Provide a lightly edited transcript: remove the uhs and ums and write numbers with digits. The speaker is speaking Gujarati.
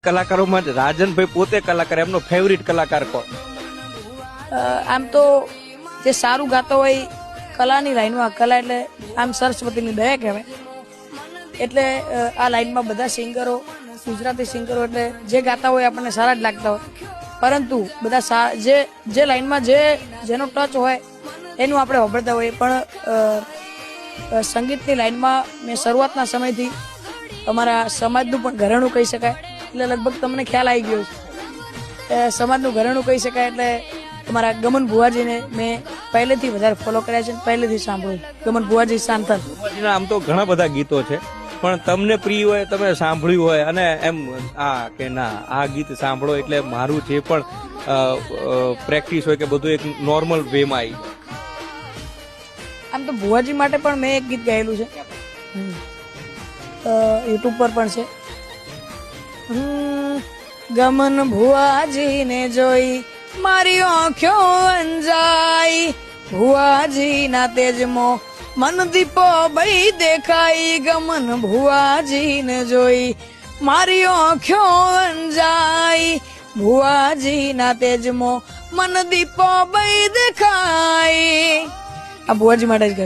કલાકારોમાં રાજનભાઈ પોતે કલાકાર, એમનો ફેવરિટ કલાકાર કોણ? આમ તો જે સારું ગાતો હોય કલાની લાઈનમાં, કલા એટલે આમ સરસ્વતીની દયા કહેવાય. એટલે આ લાઈનમાં બધા સિંગરો, ગુજરાતી સિંગરો એટલે જે ગાતા હોય આપણને સારા જ લાગતા હોય, પરંતુ બધા જે લાઈનમાં જેનો ટચ હોય એનું આપણે વાપરતા હોઈએ. પણ સંગીતની લાઈનમાં મેં શરૂઆતના સમયથી અમારા સમાજનું પણ ઘરેણું કહી શકાય, એટલે લગભગ તમને ખ્યાલ આવી ગયો છે. સમાજનું ઘરેણું કહી શકાય એટલે અમારા ગમન ભુવાજીને મેં પહેલેથી વધારે ફોલો કર્યા છે, પહેલેથી સાંભળ્યું. ગમન ભુવાજી સાંથલ. ભુવાજીના આમ તો ઘણા બધા ગીતો છે, પણ તમને પ્રિય હોય, તમે સાંભળ્યું હોય અને એમ કે ના આ ગીત સાંભળો એટલે મારું જે પણ પ્રેક્ટિસ હોય કે બધું એક નોર્મલ વેમાં આવી. આમ તો ભુવાજી માટે પણ મેં એક ગીત ગાયેલું છે, યુટ્યુબ પર પણ છે. ગમન ભુવાજીને જોઈ મારી આંખો અંજાઈ, ભુવાજીના તેજમાં મન દીપો ભઈ દેખાઈ. ગમન ભુવાજીને જોઈ મારી આંખો અંજાઈ, ભુવાજીના તેજમાં મન દીપો ભઈ દેખાઈ. આ ભુવાજી માટે જ